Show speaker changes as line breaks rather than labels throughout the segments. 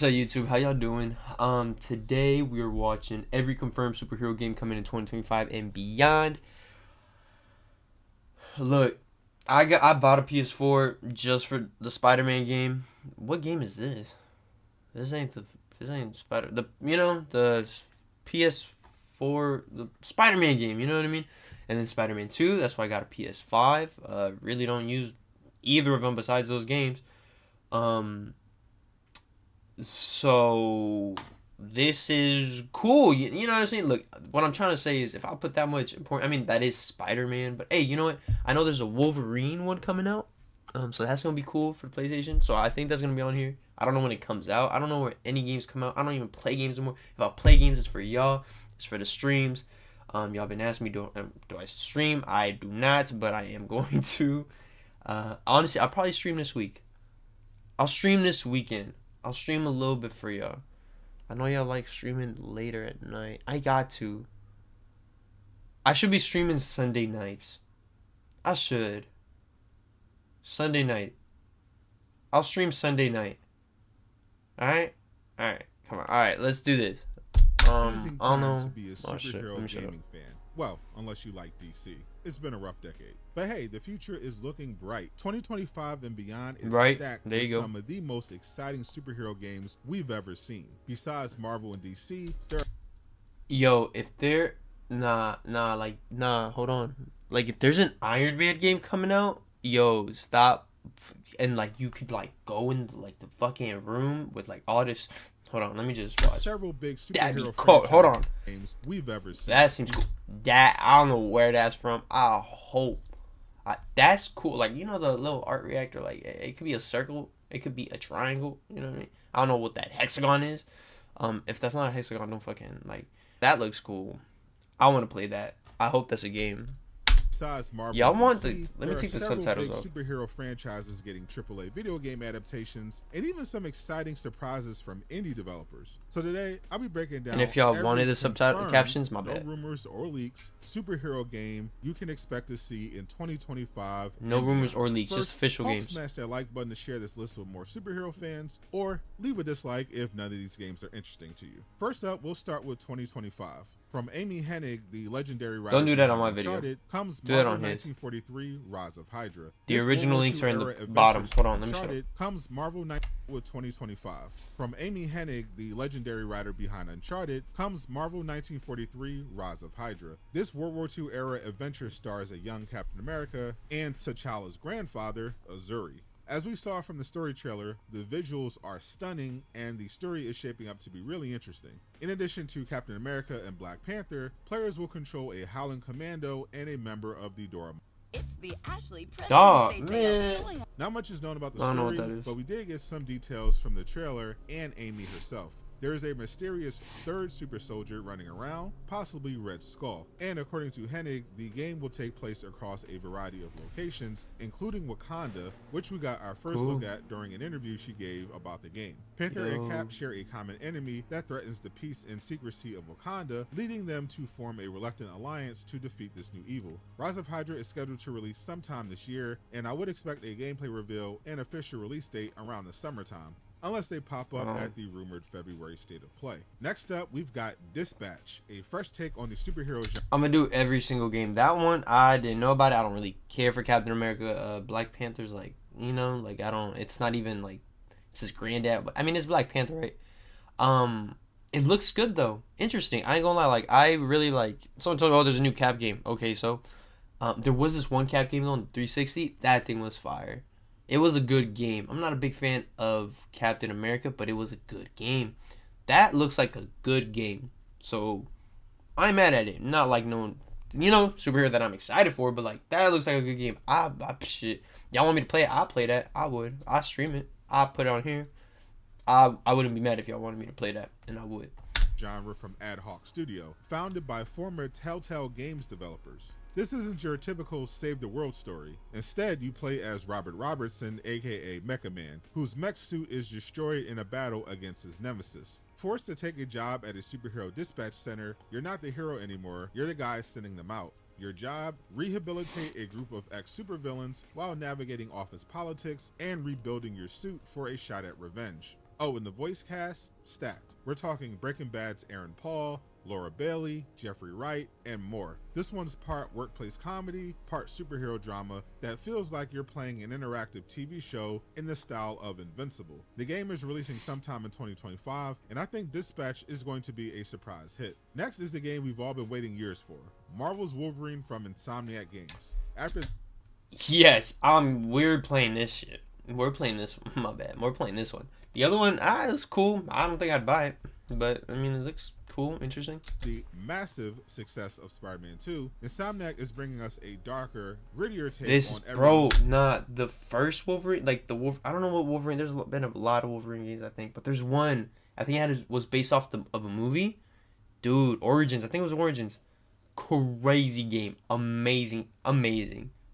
So YouTube, how y'all doing? Today we are watching every confirmed superhero game coming in 2025 and beyond. Look, I bought a PS4 just for the Spider-Man game. What game is this? This ain't the PS4 the Spider-Man game. You know what I mean? And then Spider-Man 2. That's why I got a PS5. Really don't use either of them besides those games. Um, So this is cool. You know what I'm saying? Look, what I'm trying to say is if I put that much important, I mean that is Spider-Man, but hey, you know what? I know there's a Wolverine one coming out. So that's gonna be cool for the PlayStation. So I think that's gonna be on here. I don't know when it comes out. I don't know where any games come out. I don't even play games anymore. If I play games, it's for y'all. It's for the streams. Y'all been asking me, do I stream? I do not, but I am going to. Honestly, I'll probably stream this week. I'll stream this weekend. I'll stream a little bit for y'all. I know y'all like streaming later at night. I got to. I should be streaming Sunday nights. I should. Sunday night. I'll stream Sunday night. Alright? Alright. Come on. Alright, let's do this.
Amazing
I don't
time to
know.
be a
Oh shit. Let
superhero
me shut up.
gaming fan. Well, unless you like DC. It's been a rough decade. But hey, the future is looking bright. 2025 and beyond is
Right.
stacked
There
with
you go.
some of the most exciting superhero games we've ever seen. Besides Marvel and DC, there are
Yo, if there hold on. Like if there's an Iron Man game coming out, yo, stop and like you could like go in like the fucking room with like all this. Hold on, let me just watch.
several big
That'd be
superhero
cool. Hold on.
games we've ever seen.
That seems cool. That I don't know where that's from. I hope. That's cool. Like you know the little art reactor. Like it could be a circle. It could be a triangle. You know what I mean? I don't know what that hexagon is. If that's not a hexagon, don't fucking like. That looks cool. I want to play that. I hope that's a game.
Besides Marvel
Y'all
and
want
DC,
the? Let me
there are
take the
several
subtitles
big
off.
superhero franchises getting AAA video game adaptations, and even some exciting surprises from indie developers. So today, I'll be breaking down.
And if y'all
every
wanted the subtitle
confirmed,
captions, my
no
bad.
rumors or leaks, superhero game you can expect to see in 2025.
No
and
rumors
beyond.
or leaks,
First,
just official
help
games.
smash that like button to share this list with more superhero fans, or leave a dislike if none of these games are interesting to you. First up, we'll start with 2025. From Amy Hennig, the legendary writer
Don't do that on
behind
my video.
Uncharted, comes
Do that
Marvel
on his.
1943: Rise of Hydra.
The
This
original
World War
links
II
are in the
era
bottom.
adventures
Hold on, let me shut
Uncharted comes Marvel 19 with 2025. From Amy Hennig, the legendary writer behind Uncharted, comes Marvel 1943: Rise of Hydra. This World War II era adventure stars a young Captain America and T'Challa's grandfather, Azuri. As we saw from the story trailer, the visuals are stunning and the story is shaping up to be really interesting. In addition to Captain America and Black Panther, players will control a Howling Commando and a member of the Dora.
It's the Ashley Preston
Dog,
Day
man.
sale. Going
Not much is known about the
I don't know what
story,
that is.
but we did get some details from the trailer and Amy herself. There is a mysterious third super soldier running around, possibly Red Skull. And according to Hennig, the game will take place across a variety of locations, including Wakanda, which we got our first look at during an interview she gave about the game. Panther and Cap share a common enemy that threatens the peace and secrecy of Wakanda, leading them to form a reluctant alliance to defeat this new evil. Rise of Hydra is scheduled to release sometime this year, and I would expect a gameplay reveal and official release date around the summertime, unless they pop up at the rumored February State of Play. Next up, we've got Dispatch, a fresh take on the superhero genre.
I'm gonna do every single game. That one I didn't know about it. I don't really care for Captain America. Black Panther's like like I don't. It's not even like it's his granddad. I mean, it's Black Panther, right? It looks good though. Interesting. I ain't gonna lie. Like I really like. Someone told me, oh, there's a new Cap game. Okay, so there was this one Cap game on 360. That thing was fire. It was a good game. I'm not a big fan of Captain America, but it was a good game. That looks like a good game. So I'm mad at it. Not like no, superhero that I'm excited for, but like that looks like a good game. Shit. Y'all want me to play it? I'll play that. I would. I stream it. I'll put it on here. I wouldn't be mad if y'all wanted me to play that, and I would.
Genre from Ad Hoc Studio, founded by former Telltale Games developers. This isn't your typical save the world story. Instead, you play as Robert Robertson, aka Mecha Man, whose mech suit is destroyed in a battle against his nemesis. Forced to take a job at a superhero dispatch center, you're not the hero anymore, you're the guy sending them out. Your job, rehabilitate a group of ex-supervillains while navigating office politics and rebuilding your suit for a shot at revenge. Oh, and the voice cast, stacked. We're talking Breaking Bad's Aaron Paul, Laura Bailey, Jeffrey Wright, and more. This one's part workplace comedy, part superhero drama that feels like you're playing an interactive TV show in the style of Invincible. The game is releasing sometime in 2025, and I think Dispatch is going to be a surprise hit. Next is the game we've all been waiting years for, Marvel's Wolverine from Insomniac Games. After
Yes, we're playing this shit. We're playing this one. My bad. We're playing this one. The other one, it's cool. I don't think I'd buy it, but I mean, it looks cool, interesting.
The massive success of Spider-Man 2, Insomniac is bringing us a darker, grittier take
This
on
not the first Wolverine. Like I don't know what Wolverine. There's been a lot of Wolverine games, I think, but there's one I think was based off of a movie. Dude, Origins. I think it was Origins. Crazy game, amazing.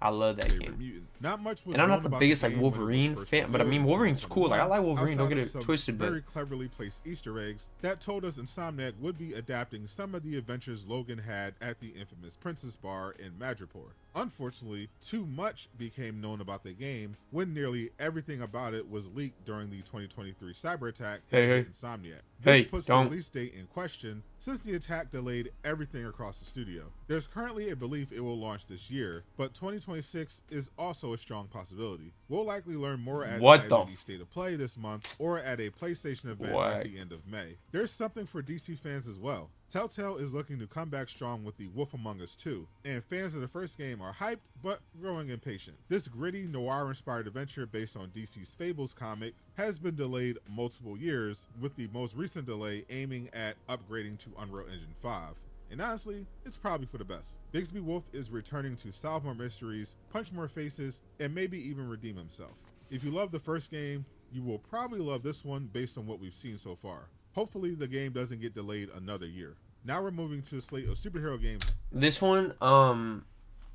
I love that game.
Mutant. Not much was
and I'm not
known
the
about
biggest
the
like
game when it was
Wolverine
first
fan, but I
revealed
mean
in
Wolverine's cool. Like I like
2021,
Wolverine. Don't get
outside
it
of
twisted,
some very
but
cleverly placed Easter eggs that told us Insomniac would be adapting some of the adventures Logan had at the infamous Princess Bar in Madripoor. Unfortunately, too much became known about the game when nearly everything about it was leaked during the 2023 cyber attack at Insomniac. This puts the release date in question since the attack delayed everything across the studio. There's currently a belief it will launch this year, but 2026 is also a strong possibility. We'll likely learn more at the State of Play this month or at a PlayStation event at the end of May. There's something for DC fans as well. Telltale is looking to come back strong with The Wolf Among Us 2, and fans of the first game are hyped but growing impatient. This gritty, noir-inspired adventure based on DC's Fables comic has been delayed multiple years, with the most recent delay aiming at upgrading to Unreal Engine 5. And honestly, it's probably for the best. Bigsby Wolf is returning to solve more mysteries, punch more faces, and maybe even redeem himself. If you love the first game, you will probably love this one based on what we've seen so far. Hopefully the game doesn't get delayed another year. Now we're moving to a slate of superhero games.
This one,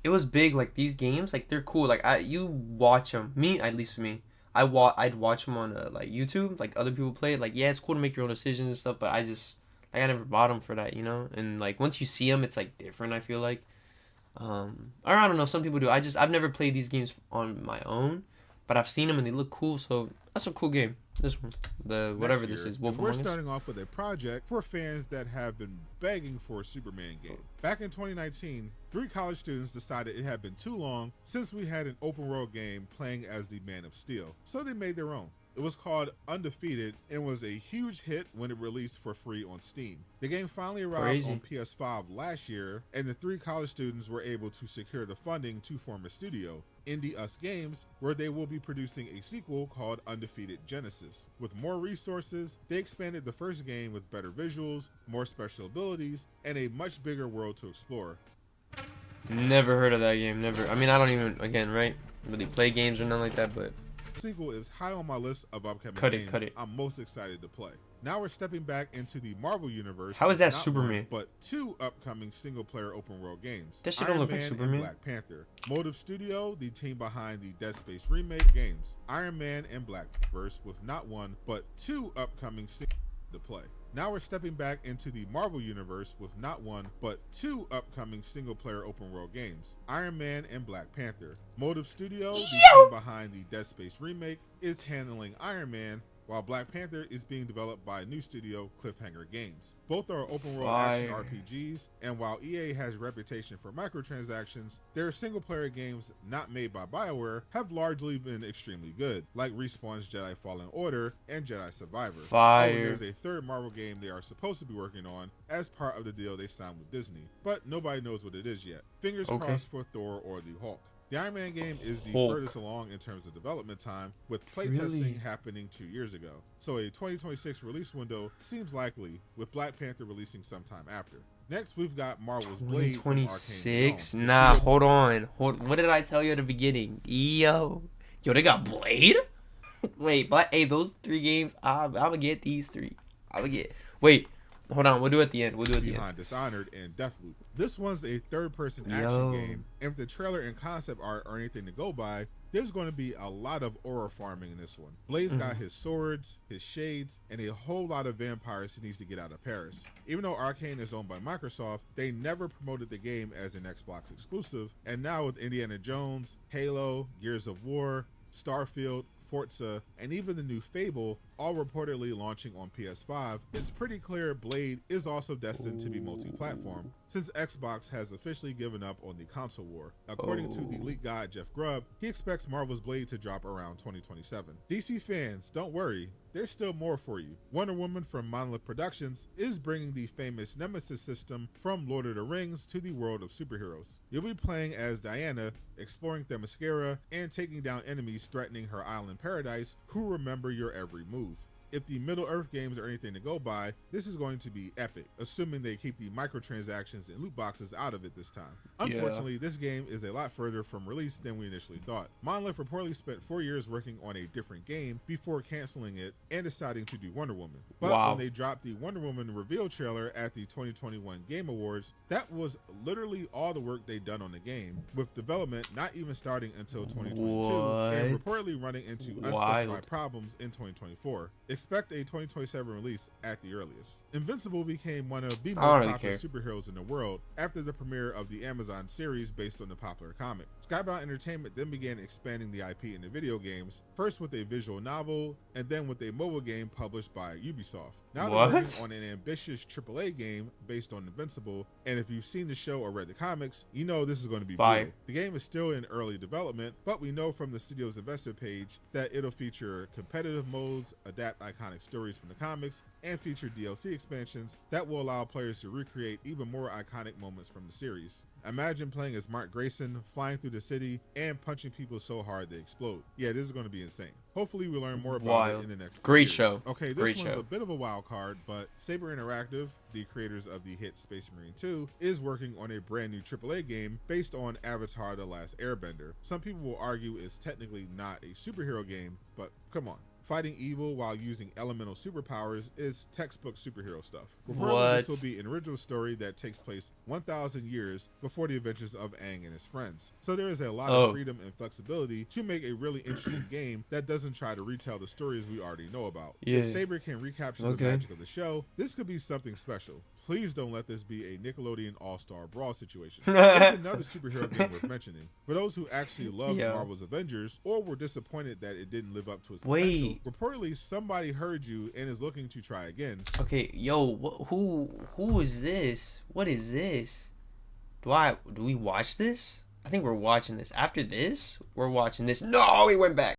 it was big. Like these games, like they're cool. Like you watch them. At least for me, I'd watch them on like YouTube. Like other people play it. Like yeah, it's cool to make your own decisions and stuff. But I never bought them for that, you know. And like once you see them, it's like different. I feel like, or I don't know. Some people do. I've never played these games on my own, but I've seen them and they look cool. So that's a cool game. This one, whatever this is.
We're starting off with a project for fans that have been begging for a Superman game. Back in 2019, 3 college students decided it had been too long since we had an open world game playing as the Man of Steel, so they made their own. It was called Undefeated and was a huge hit when it released for free on Steam. The game finally arrived on PS5 last year, and the 3 college students were able to secure the funding to form a studio, Indie Us Games, where they will be producing a sequel called Undefeated Genesis. With more resources, they expanded the first game with better visuals, more special abilities, and a much bigger world to explore.
Never heard of that game. Never. I mean, I don't even, again, right, really play games or nothing like that, but
the sequel is high on my list of upcoming games I'm most excited to play. Now we're stepping back into the Marvel universe.
How is that Superman?
But 2 upcoming single-player open-world games.
That shit don't look like Superman.
And Black Panther. Motive Studio, the team behind the Dead Space remake games. Iron Man and Black Verse with not 1, but 2 upcoming singles to play. Now we're stepping back into the Marvel universe with not 1, but 2 upcoming single-player open-world games, Iron Man and Black Panther. Motive Studio, the team behind the Dead Space remake, is handling Iron Man, while Black Panther is being developed by new studio Cliffhanger Games. Both are open-world action RPGs, and while EA has a reputation for microtransactions, their single-player games not made by BioWare have largely been extremely good, like Respawn's Jedi Fallen Order and Jedi Survivor.
Fire.
And there's a 3rd Marvel game they are supposed to be working on as part of the deal they signed with Disney, but nobody knows what it is yet. Fingers crossed for Thor or the Hulk. The Iron Man game is the furthest along in terms of development time, with playtesting happening 2 years ago. So a 2026 release window seems likely, with Black Panther releasing sometime after. Next, we've got Marvel's Blade from Arcane
2026? Nah, hold on. What did I tell you at the beginning? Yo, they got Blade? Wait, but hey, those 3 games, I'm gonna get these 3. Wait. Hold on, we'll do it at the end.
Behind Dishonored and Deathloop. This one's a third-person action game, and if the trailer and concept art are anything to go by, there's going to be a lot of aura farming in this one. Blade's got his swords, his shades, and a whole lot of vampires he needs to get out of Paris. Even though Arcane is owned by Microsoft, they never promoted the game as an Xbox exclusive, and now with Indiana Jones, Halo, Gears of War, Starfield, Forza, and even the new Fable, all reportedly launching on PS5, it's pretty clear Blade is also destined to be multi-platform, since Xbox has officially given up on the console war. According to the leak guy Jeff Grubb, he expects Marvel's Blade to drop around 2027. DC fans, don't worry, there's still more for you. Wonder Woman from Monolith Productions is bringing the famous Nemesis system from Lord of the Rings to the world of superheroes. You'll be playing as Diana, exploring Themyscira, and taking down enemies threatening her island paradise who remember your every move. If the Middle-earth games are anything to go by, this is going to be epic, assuming they keep the microtransactions and loot boxes out of it this time. Unfortunately, this game is a lot further from release than we initially thought. Monolith reportedly spent 4 years working on a different game before canceling it and deciding to do Wonder Woman. But when they dropped the Wonder Woman reveal trailer at the 2021 Game Awards, that was literally all the work they'd done on the game, with development not even starting until 2022 and reportedly running into unspecified problems in 2024. Expect a 2027 release at the earliest. Invincible became one of the most popular superheroes in the world after the premiere of the Amazon series based on the popular comic. Skybound Entertainment then began expanding the IP into video games, first with a visual novel and then with a mobile game published by Ubisoft. Now they're working on an ambitious AAA game based on Invincible, and if you've seen the show or read the comics, you know this is going to be brutal. The game is still in early development, but we know from the studio's investor page that it'll feature competitive modes, adapt iconic stories from the comics, and feature DLC expansions that will allow players to recreate even more iconic moments from the series. Imagine playing as Mark Grayson, flying through the city, and punching people so hard they explode. Yeah, this is going to be insane. Hopefully we learn more about it in the next few years.
Show.
Okay, this one's a bit of a wild card, but Saber Interactive, the creators of the hit Space Marine 2, is working on a brand new AAA game based on Avatar: The Last Airbender. Some people will argue it's technically not a superhero game, but come on. Fighting evil while using elemental superpowers is textbook superhero stuff. Reportedly, this will be an original story that takes place 1,000 years before the adventures of Aang and his friends. So there is a lot of freedom and flexibility to make a really interesting game that doesn't try to retell the stories we already know about. If Saber can recapture the magic of the show, this could be something special. Please don't let this be a Nickelodeon All-Star Brawl situation. It's another superhero game worth mentioning. For those who actually love Marvel's Avengers or were disappointed that it didn't live up to its potential, reportedly somebody heard you and is looking to try again.
Okay, yo, who is this? What is this? Do we watch this? I think we're watching this. After this, we're watching this. No, he went back.